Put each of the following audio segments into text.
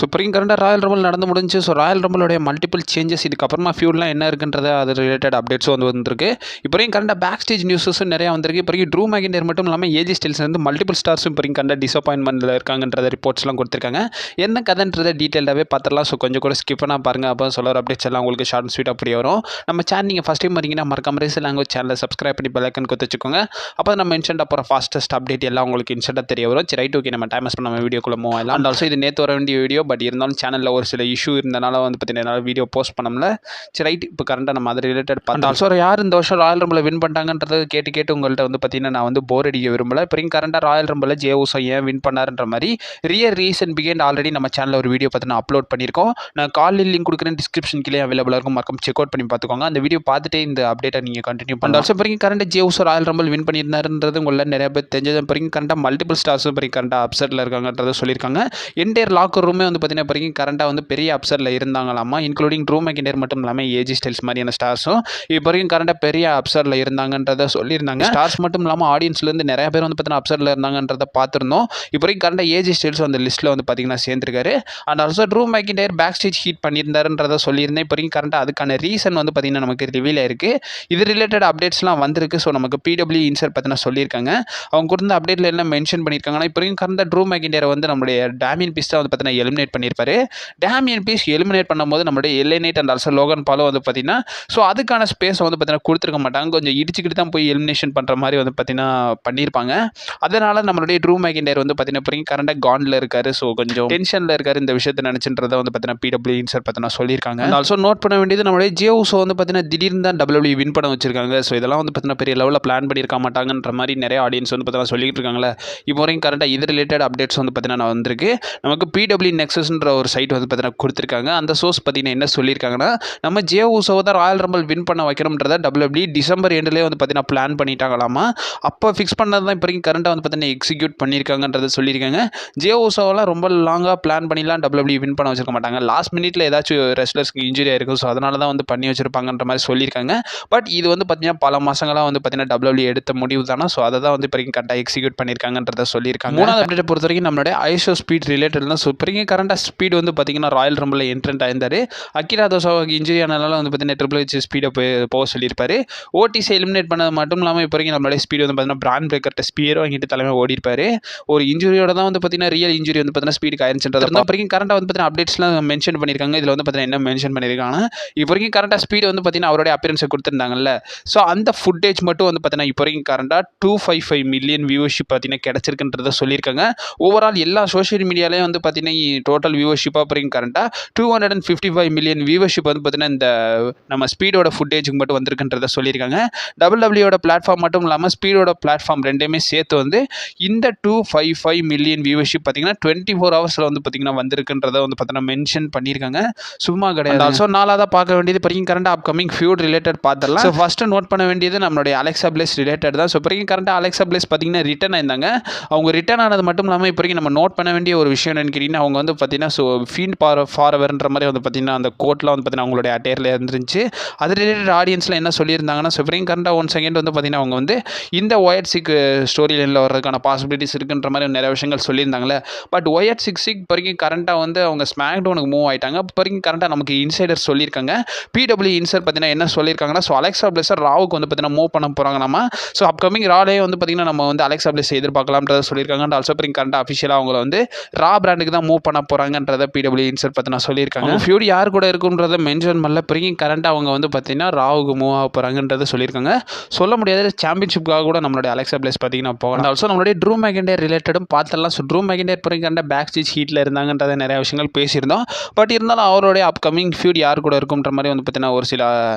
Supreme கரண்ட்டாக Royal rumble நடந்து முடிஞ்சு. ஸோ ராயல் ரம்பிளோடைய மல்டிபிள் சேஞ்சஸ் இதுக்கப்புறமா ஃபியூட்லாம் என்ன இருக்குன்றது அது ரிலேட்டட் அப்டேட்ஸும் வந்திருக்கு. இப்போயும் கரண்ட்டாக பேக் ஸ்டேஜ் நியூஸஸும் நிறையா வந்திருக்கு. இப்போதைக்கு ட்ரூ மேக்கின்டர் மட்டும் இல்லாமல் ஏஜி ஸ்டைல்ஸ் வந்து மல்டிபிள் ஸ்டார்ஸும் இப்போயும் கரண்ட்டாக டிசப்பாயின்மெண்ட்டில் இருக்காங்கன்றத ரிப்போர்ட்ஸ்லாம் கொடுத்துருக்காங்க. என்ன கதைன்றதை டீட்டெயிலாகவே பார்த்துடலாம். ஸோ கொஞ்சம் கூட ஸ்கிப் பண்ணால் பாருங்கள். அப்போ சொல்கிற அப்டேட்ஸ் எல்லாம் உங்களுக்கு ஷார்ட் அண்ட் ஸ்வீட்டாக புரிய வரும். நம்ம சேனல் நீங்கள் ஃபஸ்ட் டைம் வரீங்கன்னா மறக்காம ரேஸ் லாங்குவேஜ் சேனலை சப்ஸ்கிரைப் பண்ணி பெல் ஐக்கன் கொடுத்து வச்சுக்கோங்க. அப்போ நம்ம இன்ஸ்டன்ட்டாக போகிற ஃபாஸ்டஸ்ட் அப்டேட் எல்லாம் உங்களுக்கு இன்ஸ்டன்ட்டாக தெரிய வரும். சரி, ரைட், ஓகே, நம்ம டைம் ஸ்பெண்ட் நம்ம வீடியோக்குள்ளே மூவ் ஆகலாம். அண்ட் ஆல்சோ இது நேற்று வர வேண்டிய வீடியோ, பட் இருந்தாலும் சேனலில் ஒரு சில இஷ்யூ இருந்தனால வந்து பார்த்தீங்கன்னா வீடியோ போஸ்ட் பண்ணல. சரி, ரைட், இப்போ கரண்ட்டாக நம்ம அதை ரிலேட்டட் பண்ண ஆல்சோ யார் இந்த வருஷம் ராயல் ரம்பிளை வின் பண்ணிட்டாங்கன்றது கேட்டு உங்கள்கிட்ட வந்து பார்த்தீங்கன்னா நான் வந்து போர் அடிக்க விரும்பல. இப்போ கரண்ட்டாக ராயல் ரம்பிளை ஜே உசோ ஏன் வின் பண்ணாருன்ற மாதிரி ரியல் ரீசன் பிகைண்ட் ஆல்ரெடி நம்ம சேனலில் ஒரு வீடியோ பார்த்து நான் அப்லோட் பண்ணியிருக்கோம். நான் காலில் லிங்க் கொடுக்குறேன், டிஸ்கிரிப்ஷன் கீழே அவைலபிளாக இருக்கும். மறக்காம செக் அவுட் பண்ணி பார்த்துக்கோங்க. அந்த வீடியோ பார்த்துட்டு இந்த அப்டேட்டை நீங்கள் கண்டினியூ பண்ணலாம். ஆல்சோ இப்போ current Jey Uso Royal Rumble win பண்ணியிருந்தாருன்றது உங்களை நிறைய பேர் தெரிஞ்சது. இப்போ கரண்ட்டாக மல்டிபிள் ஸ்டார்ஸும் இப்போ கரண்ட்டாக அப்செட்டில் இருக்காங்கன்றதை சொல்லியிருக்காங்க. என்டையர் லாக்கர் ரூமே வந்து பார்த்தீங்கன்னா கரண்ட்டாக வந்து பெரிய அப்செட்டில் இருந்தாங்களாமா. இன்க்ளூடிங் ட்ரூ மேக்கின்டர் மட்டும் இல்லாமல் ஏஜி ஸ்டைல்ஸ் மாதிரியான ஸ்டார்ஸும் இப்போ வரைக்கும் கரண்ட்டாக பெரிய அப்செட்டில் இருந்தாங்கன்றதை சொல்லியிருந்தாங்க. ஸ்டார்ஸ் மட்டும் இல்லாமல் ஆடியன்ஸ்லேருந்து நிறைய பேர் வந்து பார்த்தீங்கன்னா அப்செட்டில் இருந்தாங்கன்றதை பார்த்துருந்தோம். இப்போ வரைக்கும் கரண்ட்டாக ஏஜி ஸ்டைல்ஸ் அந்த லிஸ்ட்டில் வந்து பார்த்தீங்கன்னா சேர்ந்துருக்காரு. And also Drew McIntyre backstage heat பண்ணியிருந்தாருன்றதை சொல்லியிருந்தேன். இப்போ வரைக்கும் கரண்ட்டாக அதுக்கான ரீசன் வந்து பார்த்தீங்கன்னா நமக்கு ரிவீல் ஆயிருக்கு. இது ரிலேட்டட் அப்டேட்ஸ்லாம் வந்திருக்கு. ஸோ நமக்கு பிடபிள்யூ இன்சர் பார்த்தீங்கன்னா சொல்லியிருக்காங்க. அவங்க கொடுத்த அப்டேட்டில் என்ன மென்ஷன் பண்ணியிருக்காங்கன்னா, இப்போ வரைக்கும் கரண்ட்டாக ட்ரூ மேக்கின்டரை வந்து நம்மளுடைய டேமியன் பீஸ் தான் வந்து பார்த்தீங்கன்னா எலிமினேட் பண்ணியிருப்பாரு. டேமியன் பீஸ் எலிமினேட் பண்ணும்போது நம்மளுடைய எல்ஏ நைட் அண்ட் ஆல்சோ லோகன் பாலும் வந்து பார்த்தீங்கன்னா ஸோ அதுக்கான ஸ்பேஸை வந்து பார்த்தீங்கன்னா கொடுத்துருக்க மாட்டாங்க. கொஞ்சம் இடிச்சுக்கிட்டு தான் போய் எலிமினேஷன் பண்ணுற மாதிரி வந்து பார்த்தீங்கன்னா பண்ணியிருப்பாங்க. அதனால் நம்மளுடைய ட்ரூ மேக்கின்டர் வந்து பார்த்தீங்கன்னா கரண்ட்டாக காண்டில் இருக்காரு. ஸோ கொஞ்சம் டென்ஷனில் இருக்காரு. இந்த விஷயத்தை நினச்சின்றதை வந்து பார்த்தீங்கன்னா பிடபிள்யூ இன்சர் பார்த்தீங்கன்னா சொல்லியிருக்காங்க. அண்ட் ஆல்சோ நோட் பண்ண வேண்டியது நம்மளுடைய ஜே உசோ வந்து பார்த்தீங்கன்னா திடீர்னு தான் டபிள்யூடபிள்யூ வின் பண்ண வச்சிருக்காங்க. ஸோ இதெல்லாம் வந்து பார்த்தீங்கன்னா பெரிய லெவலில் பிளான் பண்ணியிருக்க மாட்டாங்கன்ற மாதிரி நிறைய ஆடியன்ஸ் வந்து பார்த்தீங்கன்னா சொல்லிட்டு இருக்காங்களே. இப்போ வரைக்கும் கரண்ட்டாக இது ரிலேட்டட் அப்டேட்ஸ் வந்து பார்த்தீங்கன்னா வந்திருக்கு. நமக்கு பிடபிள்யூ நெக்ஸஸ்ன்ற ஒரு சைட் வந்து பார்த்தீங்கன்னா கொடுத்துருக்காங்க. அந்த சோர்ஸ் பார்த்தீங்கன்னா என்ன சொல்லியிருக்காங்கன்னா, நம்ம ஜே உசோவை தான் ராயல் ரம்பிள் வின் பண்ண வைக்கிறோம்ன்றத டபிள்யூடபிள்யூ டிசம்பர் எண்ட்லேயே வந்து பார்த்தீங்கன்னா பிளான் பண்ணிட்டாங்களாமா. அப்போ ஃபிக்ஸ் பண்ணது தான் இப்போ வரைக்கும் கரண்ட்டாக வந்து பார்த்தீங்கன்னா எக்ஸிக்யூட் பண்ணியிருக்காங்கன்றத சொல்லியிருக்காங்க. ஜே உசோவெல்லாம் ரொம்ப லாங்காக பிளான் பண்ணிலாம் டபிள்யூடபிள்யூ வின் பண்ண வச்சிருக்க மாட்டாங்க. லாஸ்ட் மினிட்ல ஏதாச்சும் ரெஸ்லர்ஸ்க்கு இன்ஜுரி ஆயிருக்கும். ஸோ அதனால தான் வந்து பண்ணி வச்சிருப்பாங்கன்ற மாதிரி சொல்லியிருக்காங்க. பட் இது வந்து பார்த்தீங்கன்னா பல மாதங்களாக வந்து பார்த்தீங்கன்னா டபிள்யூடபிள்யூ எடுத்த முடிவு தானே. ஸோ அதை தான் வந்து இப்போ வரைக்கும் கரெக்டாக எக்ஸிக்யூட் பண்ணியிருக்காங்கன்றத சொல்லியிருக்காங்க. மூணாவது அப்டேட் பொறுத்த வரைக்கும் நம்மளுடைய ஐஷோ ஸ்பீட் ரிலேட்டட் தான். ஸோ இப்போ வரைக்கும் கரண்ட்டாக ஸ்பீட் வந்து பார்த்தீங்கன்னா ராயல் ரம்பிளில் என்ட்ரன்ட் ஆயிருந்தாரு. அகிரா தோசாவுக்கு இன்ஜுரி ஆனதால வந்து பார்த்தீங்கன்னா ட்ரிபிள் ஹெச் ஸ்பீடை போக சொல்லியிருப்பாரு. ஓடிசி எலிமினேட் பண்ணது மட்டும் இல்லாமல் இப்போ வரைக்கும் நம்மளுடைய ஸ்பீடு வந்து பார்த்தீங்கன்னா பிராண்ட் பிரேக்கர்ட்ட ஸ்பியர் வாங்கிட்டு தலைமை ஓடி இருப்பாரு. ஒரு இன்ஜுரியோட தான் வந்து பார்த்தீங்கன்னா ரியல் இன்ஜுரி வந்து பார்த்தீங்கன்னா ஸ்பீடுக்கு ஆயிருச்சுன்றது இப்போ வரைக்கும் கரண்ட்டாக வந்து பார்த்தீங்கன்னா அப்டேட்ஸ்லாம் மென்ஷன் பண்ணியிருக்காங்க. இதில் வந்து பார்த்தீங்கன்னா என்ன மென்ஷன் பண்ணியிருக்காங்கன்னா, இப்போ வரைக்கும் கரண்ட்டாக ஸ்பீடு வந்து பார்த்தீங்கன்னா அவருடைய அப்பியரன்ஸை கொடுத்துருந்தாங்கல்ல. ஸோ அந்த ஃபுட்டேஜ் மட்டும் வந்து பார்த்தீங்கன்னா இப்போ வரைக்கும் கரண்ட்டாக 255 மில்லியன் வியூவர்ஷிப் பார்த்தீங்கன்னா கிடைச்சிருக்குன்றத சொல்லியிருக்காங்க. ஓவரால் எல்லா சோஷியல் மீடியாலையும் வந்து பார்த்தீங்கன்னா டோட்டல் வியூவர்ஷிப்பாக இப்போ வரைக்கும் கரண்ட்டாக 255 மில்லியன் வியூவர்ஷிப் வந்து பார்த்தீங்கன்னா இந்த நம்ம ஸ்பீடோட ஃபுட்டேஜுக்கு மட்டும் வந்திருக்குன்றத சொல்லியிருக்காங்க. டபிள்யூடபிள்யூட பிளாட்ஃபார்ம் மட்டும் இல்லாமல் ஸ்பீடோட பிளாட்ஃபார்ம் ரெண்டையுமே சேர்த்து வந்து இந்த 255 மில்லியன் வியூவர்ஷிப் பார்த்தீங்கன்னா 24 ஹவர்ஸில் வந்து பார்த்தீங்கன்னா வந்திருக்குன்றத வந்து பார்த்தீங்கன்னா மென்ஷன் பண்ணியிருக்காங்க. சும்மா கிடையாது. ஆல்சோ நாலாவதாக பார்க்க வேண்டியது இப்போ கரண்ட்டாக அப்கமிங் ஃபியூட் ரிலேட்டட் பார்த்துடலாம். ஸோ ஃபஸ்ட்டு நோட் பண்ண வேண்டியது நம்மளுடைய அலெக்சா பிளேஸ் ரிலேட்டட் தான். ஸோ இப்போ கரண்ட்டாக அலெக்சா பிளேஸ் பார்த்தீங்கன்னா ரிட்டர்ன் ஆயிருந்தாங்க. அவங்க ரிட்டர்ன் ஆனது மட்டும் இல்லாமல் இப்போ நம்ம நோட் பண்ண வேண்டிய ஒரு விஷயம் என்னன்னு கேட்டிங்கன்னா, அவங்க வந்து பார்த்தீங்கன்னா ஸோ ஃபீல்ட் ஃபார்வர்ன்ற மாதிரி வந்து பார்த்தீங்கன்னா அந்த கோட்லாம் வந்து பார்த்தீங்கன்னா அவங்களுடைய அட்டையரில் இருந்துருந்துச்சு. அது ரிலேட்டட் ஆடியன்ஸில் என்ன சொல்லியிருந்தாங்கன்னா, ஸோ கரண்ட்டாக 1 செகண்ட் வந்து பார்த்தீங்கன்னா அவங்க வந்து இந்த ஒயட் சிக் ஸ்டோரி லைனில் வர்றதுக்கான பாசிபிலிட்டிஸ் இருக்குன்ற மாதிரி நிறைய விஷயங்கள் சொல்லியிருந்தாங்களே. பட் ஒயட் சிக் இப்போ கரண்ட்டாக வந்து அவங்க ஸ்மாக் டவுனுக்கு மூவ் ஆகிட்டாங்க. இப்போ கரண்ட்டாக நமக்கு இன்சைடர் சொல்லியிருக்காங்க. பிடபிள்யூ இன்சைட் பார்த்தீங்கன்னா என்ன சொல்லியிருக்காங்கன்னா, ஸோ அலெக்சா பிளேஸர் ராவுக்கு வந்து பார்த்தீங்கன்னா மூவ் பண்ண போகிறாங்க நம்ம. ஸோ அப்கமிங் ராலே வந்து பார்த்தீங்கன்னா நம்ம வந்து அலெக்சா பிளேஸ் எதிர்பார்க்கலாம்ன்றத சொல்லியிருக்காங்க. அண்ட் ஆல்சோ கரண்ட்டாக அஃபிஷியலாக அவங்கள வந்து ரா பிராண்டுக்கு தான் மூவ் பண்ண போகிறாங்கன்றத பிடபிள்யூ இன்சைட் பார்த்தீங்கன்னா சொல்லியிருக்காங்க. ஃபியூட் யார் கூட இருக்குன்றத மென்ஷன் பண்ணல. கரண்ட்டாக அவங்க வந்து பார்த்தீங்கன்னா ராவுக்கு மூவ் ஆக போகிறாங்கன்றத சொல்லியிருக்காங்க. சொல்ல முடியாது, சாம்பியன்ஷிப்காக கூட நம்மளுடைய அலெக்சா பிளேஸ் பார்த்தீங்கன்னா போகலாம். ஆல்சோ நம்மளுடைய ட்ரூ மேக்கின்டர் ரிலேட்டடும் பார்த்தலாம். ஸோ ட்ரூ மேக்கின்டர் கரண்ட்டாக பேக் ஸ்டேஜ் ஹீட்டில் இருந்தாங்கன்றத நிறைய விஷயங்கள் பேசியிருந்தோம். பட் இருந்தாலும் அவருடைய அப்கமிங் ஃபியூட் யார் கூட இருக்குன்ற மாதிரி வந்து பார்த்தீங்கன்னா ஒரு சில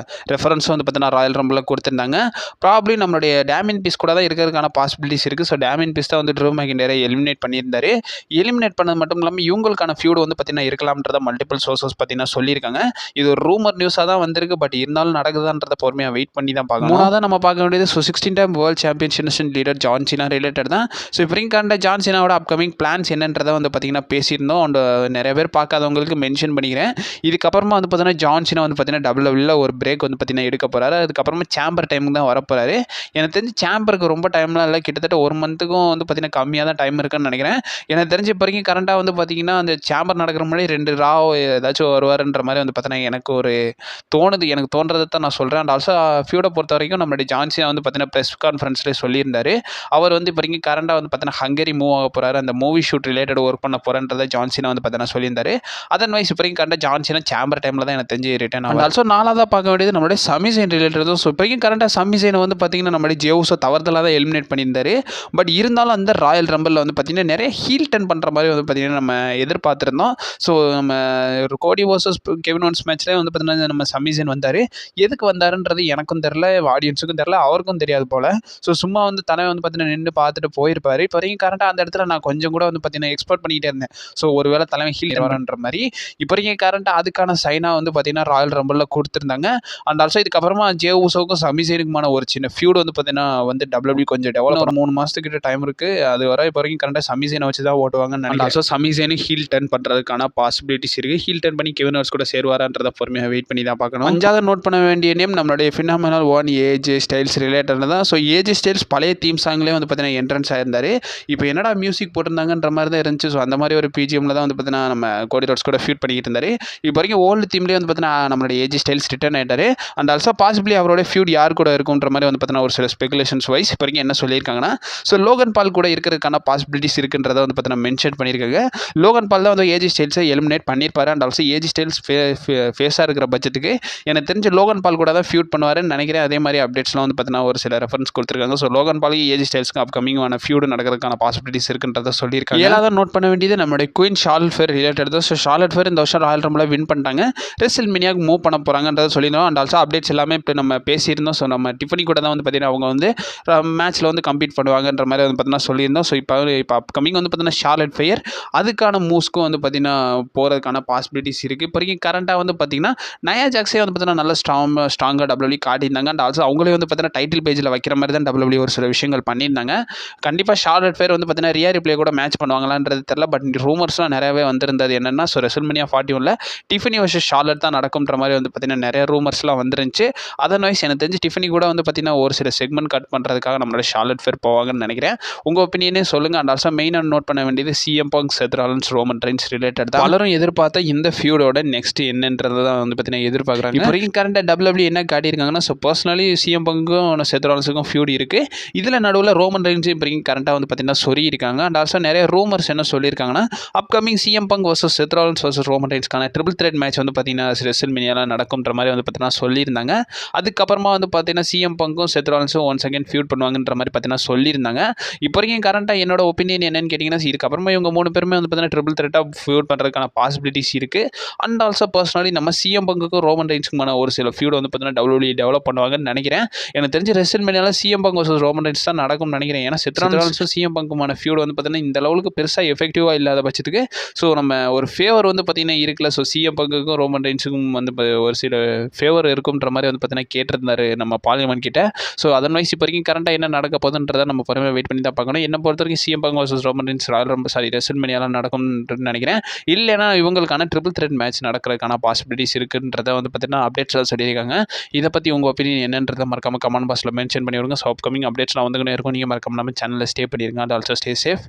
ரெஃபரன்ஸ் வந்து பார்த்தீங்கன்னா ராயல் ரம்பிளில் கொடுத்துருந்தாங்க. ப்ராப்ளி நம்மளுடைய டேமியன் பீஸ் கூட தான் இருக்கிறதுக்கான பாசிபிலிட்டிஸ் இருக்குது. ஸோ டேமியன் பீஸ் தான் வந்து ட்ரூ மேக்கின்டரை எலிமினேட் பண்ணியிருந்தாரு. எலிமினேட் பண்ணது மட்டும் இல்லாமல் இவங்களுக்கான ஃபியூட் வந்து பார்த்தீங்கன்னா இருக்கலாம்ன்றத மல்டிபிள் சோர்சஸ் பார்த்தீங்கன்னா சொல்லியிருக்காங்க. இது ஒரு ரூமர் நியூஸாக தான் வந்திருக்கு. பட் இருந்தாலும் நடக்குதான்றத பொறுமையாக வெயிட் பண்ணி தான் பார்க்கணும். மூணாவதாக நம்ம பார்க்க வேண்டியது so 16 time world championship leader John Cena related தான். ஸோ இப்போ கரண்ட்டாக ஜான் சீனாவோட அப்கமிங் பிளான்ஸ் என்னன்றதை வந்து பார்த்தீங்கன்னா பேசியிருந்தோம். அண்ட் நிறைய பேர் பார்க்காதவங்களுக்கு மென்ஷன் பண்ணிக்கிறேன். இதுக்கப்புறமா வந்து பார்த்தீங்கன்னா ஜான் சீனா வந்து பார்த்தீங்கன்னா டபிள்யூடபிள்யூல ஒரு பிரேக் வந்து பார்த்தீங்கன்னா எடுக்க போகிறாரு. அதுக்கப்புறமா சேம்பர் டைமுக்கு தான் வரப்போறாரு. எனக்கு தெரிஞ்சு சேம்பருக்கு ரொம்ப டைம்லாம் இல்லை, கிட்டத்தட்ட 1 மந்த்துக்கும் வந்து பார்த்தீங்கன்னா கம்மியாக தான் டைம் இருக்குன்னு நினைக்கிறேன். எனக்கு தெரிஞ்ச இப்போ கரண்ட்டாக வந்து பார்த்தீங்கன்னா அந்த அந்த சேம்பர் நடக்கிற முன்னாடி 2 ராவ் ஏதாச்சும் வருவாருன்ற மாதிரி வந்து பார்த்தீங்கன்னா எனக்கு ஒரு தோணுது. எனக்கு தோன்றதை தான் நான் சொல்கிறேன். அண்ட் ஆல்சோ ஃபியூடை பொறுத்த வரைக்கும் நம்மளுடைய ஜான் சீனா வந்து பார்த்தீங்கன்னா ப்ரெஸ் கான்ஃபரன்ஸ்லேயே சொல்லியிருந்தாரு. அவர் வந்து இப்போ வரைக்கும் கரண்டாக வந்து பார்த்தீங்கன்னா ஹங்கேரி மூவ் ஆக போகிறாரு. அந்த மூவி ஷூட் ரிலேட்டட் ஒர்க் பண்ண போகிறேன்றதை ஜான் சீனா வந்து பார்த்தீங்கன்னா சொல்லியிருந்தாரு. அதர்வைஸ் இப்போ வரைக்கும் கரண்டாக ஜான் சீனா சேம்பர் டைமில் தான் எனக்கு தெரிஞ்சு ரிட்டர்ன் ஆகும். ஆல்சோ நாலாவதாக பார்க்க வேண்டியது நம்மளுடைய சமி ஜெயின் ரிலேட்டடும். ஸோ இப்போ வரைக்கும் கரண்டாக சமி ஜெயினை வந்து பார்த்தீங்கன்னா நம்மளுடைய ஜே உசோ தவறுதலாக தான் எலிமினேட் பண்ணியிருந்தாரு. பட் இருந்தாலும் அந்த ராயல் ரம்பிளில் வந்து பார்த்தீங்கன்னா நிறைய ஹீல் டர்ன் பண்ணுற மாதிரி வந்து பார்த்தீங்கன்னா நம்ம எதிர்பார்த்துருந்தோம். ஸோ நம்ம கோடி வர்சஸ் கெவின் ஓவன்ஸ் மேட்ச்லேயே வந்து பார்த்தீங்கன்னா நம்ம சமி ஜெயின் வந்தார். எதுக்கு வந்தாருன்றது எனக்கும் தெரில, ஆடியன்ஸுக்கும் தெரில, அவருக்கும் தெரியாது போல். ஸோ சும்மா வந்து தலைவன் வந்து பார்த்தீங்கன்னா நின்று பார்த்துட்டு போயிருப்பார். இப்போ வரைக்கும் கரெக்டாக அந்த இடத்துல நான் கொஞ்சம் கூட வந்து பார்த்தீங்கன்னா எக்ஸ்பெக்ட் பண்ணிக்கிட்டே இருந்தேன். ஸோ ஒருவேளை தலைவன் ஹீல் வரன்ற மாதிரி. இப்போ வரைக்கும் கரெக்டாக அதுக்கான சைனாக வந்து பார்த்தீங்கன்னா ராயல் ரம்பிளில் கொடுத்துருந்தாங்க. அண்ட் ஆல்சோ இதுக்கப்புறமா ஜே உசோவுக்கும் சமி ஜெயினுக்குமான ஒரு சின்ன ஃபியூட் வந்து பார்த்தீங்கன்னா வந்து WWE கொஞ்சம் டெவலப் ஒரு 3 மாதத்துக்கிட்ட டைம் இருக்குது. அது வர இப்போ வரைக்கும் கரெக்டாக சமி ஜெயினை வச்சு தான் ஓட்டுவாங்கன்னு நினைக்கிறேன். Also Sami Zayn heel turn பண்ணுறதுக்கான பாசிபிலிட்டிஸ் இருக்குது. ஹீல் டர்ன் பண்ணி கெவின் ஓவன்ஸ் கூட சேருவாரான்றதை பொறுமையாக வெயிட் பண்ணி தான் பார்க்கணும். 5வது நோட் பண்ண வேண்டிய நேம் நம்மளுடைய phenomenal one AJ Styles related தான். ஸோ ஏஜே ஸ்டைல்ஸ் பழைய தீம் சாங்லேயே வந்து பார்த்தீங்கன்னா என்ட்ரன்ஸ் ஆயிருந்தார். இப்போ என்னடா மியூசிக் போட்டிருந்தாங்கன்ற மாதிரி தான் இருந்துச்சு. ஸோ அந்த மாதிரி ஒரு பிஜிஎம்ல தான் வந்து பார்த்தீங்கன்னா நம்ம கோடி ரோட்ஸ் கூட ஃபியூட் பண்ணிக்கிட்டு இருந்தார். இப்போ வரைக்கும் ஓல்டு தீம்லேயே வந்து பார்த்தீங்கன்னா நம்மளுடைய ஏஜே ஸ்டைல்ஸ் ரிட்டர்ன் ஆகிட்டார். அண்ட் ஆல்சோ பாசிபிளி அவரோட ஃபியூட் யார் கூட இருக்குன்ற மாதிரி வந்து பார்த்தீங்கன்னா ஒரு சில ஸ்பெகுலேஷன்ஸ் வைஸ் இப்போ வரைக்கும் என்ன சொல்லியிருக்காங்கன்னா, ஸோ லோகன் பால் கூட இருக்கிறதுக்கான பாசிபிலிட்டிஸ் இருக்குன்றதை வந்து பார்த்தீங்கன்னா மென்ஷன் பண்ணியிருக்காங்க. லோகன் பால் தான் வந்து ஏஜே ஸ்டைல்ஸை எலிமினேட் பண்ணியிருப்பாரு. அண்ட் ஆல்சோ ஏஜே ஸ்டைல்ஸ் ஃபேஸாக இருக்கிற பட்சத்துக்கு எனக்கு தெரிஞ்ச லோகன் பால் கூட தான் ஃபியூட் பண்ணுவாருன்னு நினைக்கிறேன். அதே மாதிரி அப்டேட்ஸ்லாம் வந்து பார்த்தீங்கன்னா ஒரு சில ரெஃபரன்ஸ் கொடுத்துருக்காங்க. ஸோ லோகன் பாலுக்கு ஏஜே ஸ்டைல்ஸ்க்கு அப்கமிங்கான ஃபியூட் நடக்கிறதுக்கான பாசிபிலிட்டிஸ் இருக்குன்றதை சொல்லியிருக்காங்க. 7வது நோட் பண்ண வேண்டியது நம்மளுடைய குயின் ஷார்லட் ஃபேர் ரிலேட்டட் தான். ஸோ ஷார்லட் ஃபேர் இந்த வருஷம் ராயல் ரம்பிளில் வின் பண்ணிட்டாங்க. ரெஸ்ல்மேனியாவுக்கு மூவ் பண்ண போகிறாங்கன்றதை சொல்லியிருந்தோம். அண்ட் ஆல்சோ அப்டேட்ஸ் எல்லாமே இப்போ நம்ம பேசியிருந்தோம். ஸோ நம்ம டிஃபனி கூட தான் வந்து பார்த்தீங்கன்னா அவங்க வந்து மேட்ச்சில் வந்து கம்ப்ளீட் பண்ணுவாங்கன்ற மாதிரி வந்து பார்த்தீங்கன்னா சொல்லியிருந்தோம். ஸோ இப்போ அப்கமிங் வந்து பார்த்தீங்கன்னா ஷார்லட் ஃபேர் அதுக்கான மூவ்ஸ்க்கும் வந்து பார்த்தீங்கன்னா போகிறதுக்கான பாசிபிலிட்டிஸ் இருக்குது. இப்போ வரைக்கும் கரண்ட்டாக வந்து பார்த்தீங்கன்னா நயா ஜாக்ஸே வந்து பார்த்தீங்கன்னா நல்ல ஸ்ட்ராங்காக WWE காட்டியிருந்தாங்க. அண்ட் ஆல்சோ அவங்களே வந்து பார்த்தீங்கன்னா டைட்டில் பேஜில் வைக்கிற மாதிரி தான் WWE ஒரு சில விஷயங்கள் பண்ணியிருந்தாங்க. கண்டிப்பாக ஷார்லட் ஃபேர் வந்து பார்த்தீங்கன்னா ரியா ரிப்ளே கூட மேட்ச் பண்ணுவாங்களான்றது தெரியல. பட் ரூமர்ஸ்லாம் நிறையவே வந்திருந்தது. என்னென்னா so WrestleMania 41 Tiffany versus Charlotte தான் நடக்கும்ன்ற மாதிரி வந்து பார்த்தீங்கன்னா நிறைய ரூமர்ஸ்லாம் வந்துருந்துச்சு. அதர்வைஸ் எனக்கு தெரிஞ்சு டிஃபனி கூட வந்து பார்த்தீங்கன்னா ஒரு சில செக்மெண்ட் கட் பண்ணுறதுக்காக நம்மளோட ஷார்லட் ஃபேர் போவாங்கன்னு நினைக்கிறேன். உங்கள் ஒப்பீனியனே சொல்லுங்கள். அண்ட் ஆல்சோ மெயினாக நோட் பண்ண வேண்டியது சிஎம் பங்க், செத் ராலின்ஸ், ரோமன் ரெயின்ஸ் ரிலேட்டட் தான். பலரும் எதிர்பார்த்த இந்த ஃபியூடோட நெக்ஸ்ட் என்னன்றது தான் வந்து பார்த்தீங்கன்னா எதிர்பார்க்குறாங்க. இப்போ வரைக்கும் கரண்ட்டாக WWE என்ன காட்டியிருக்காங்கன்னா, ஸோ பர்சனலி சிஎம் பங்க்கும் செத் ராலின்ஸுக்கும் ஃபியூட் இருக்குது. இதில் நடுவில் ரோமன் ரெயின்ஸும் இப்போ வரைக்கும் கரண்ட்டாக வந்து பார்த்தீங்கன்னா சொல்லியிருக்காங்க. அண்ட் ஆல்சோ நிறைய ரூமர்ஸ் என்ன சொல்லியிருக்காங்கன்னா, upcoming CM Punk versus Seth Rollins versus Roman ரெயின்ஸ்க்கான ட்ரிபிள் த்ரெட் மேட்ச் வந்து பார்த்தீங்கன்னா ரெஸ்ல்மேனியாவில் நடக்கும்ன்ற மாதிரி வந்து பார்த்தீங்கன்னா சொல்லியிருந்தாங்க. அதுக்கப்புறமா வந்து பார்த்தீங்கன்னா சிஎம் பங்க்கும் செத் ராலின்ஸும் ஒன் செகண்ட் ஃபியூட் பண்ணுவாங்கன்ற மாதிரி பார்த்தீங்கன்னா சொல்லியிருந்தாங்க. இப்போ வரைக்கும் கரண்ட்டாக என்னோட ஒப்பீனியன் என்னன்னு கேட்டிங்கன்னா, இதுக்கப்புறமா இவங்க 3 பேருமே வந்து பார்த்தீங்கன்னா ட்ரிபிள் த்ரெட்டாக ஃபியூட் பண்ணுறதுக்கான பாசிபிலிட்டிஸ் இருக்குது. அண்ட் ஆல்சோ பர்சனலி நம்ம சிஎம் பங்குக்கும் ரோமன் ரெயின்ஸுக்குமான ஒரு சில ஃபியூட் வந்து பார்த்தீங்கன்னா WWE டெவலப் பண்ணுவாங்கன்னு நினைக்கிறேன். எனக்கு தெரிஞ்ச ரெஸ்ல்மேனியாவில் CM Punk versus Roman Reigns தான் நடக்கும்னு நினைக்கிறேன். ஏன்னா செத் ராலின்ஸும் சிஎம் பங்குமான ஃபியூட் வந்து பார்த்தீங்கன்னா இந்த லெவலுக்கு பெருசாக எஃபெக்டிவாக இல்லாத பட்சத்துக்கு ஸோ நம்ம ஒரு ஃபேவர் வந்து பார்த்தீங்கன்னா இருக்குல்ல. ஸோ சிஎம் பங்குக்கும் ரோமன் ரெயின்ஸுக்கும் வந்து ஒரு சில ஃபேவர் இருக்குன்ற மாதிரி வந்து பார்த்தீங்கன்னா கேட்டிருந்தாரு நம்ம பார்லிமெண்ட் கிட்ட. ஸோ அதர்வைஸ் இப்போ வரைக்கும் கரண்ட்டாக என்ன நடக்க போகுதுன்றதை நம்ம பொறுமையாக வெயிட் பண்ணி தான் பார்க்கணும். என்ன பொறுத்த வரைக்கும் CM Punk versus Roman Reigns ரெஸ்ல்மேனியாவில் நடக்கும்னு நினைக்கிறேன். இல்லைனா இவங்களுக்கான ட்ரிபிள் த்ரெட் மேட்ச் நடக்கிறதுக்கான பாசிபிலிட்டிஸ் இருக்குன்றதை வந்து பார்த்தீங்கன்னா அப்டேட்ஸ்லாம் சொல்லியிருக்காங்க. இதை பற்றி உங்கள் ஒப்பீனியன் என்னன்றதை மறக்காம கமெண்ட் பாக்ஸில் மென்ஷன் பண்ணி விடுங்க. ஸோ அப்கமிங் அப்டேட்ஸ்லாம் வந்துக்கிட்டே இருக்கும். நீங்கள் மறக்காம நம்ம சேனலில் ஸ்டே பண்ணிடுங்க. And also stay safe.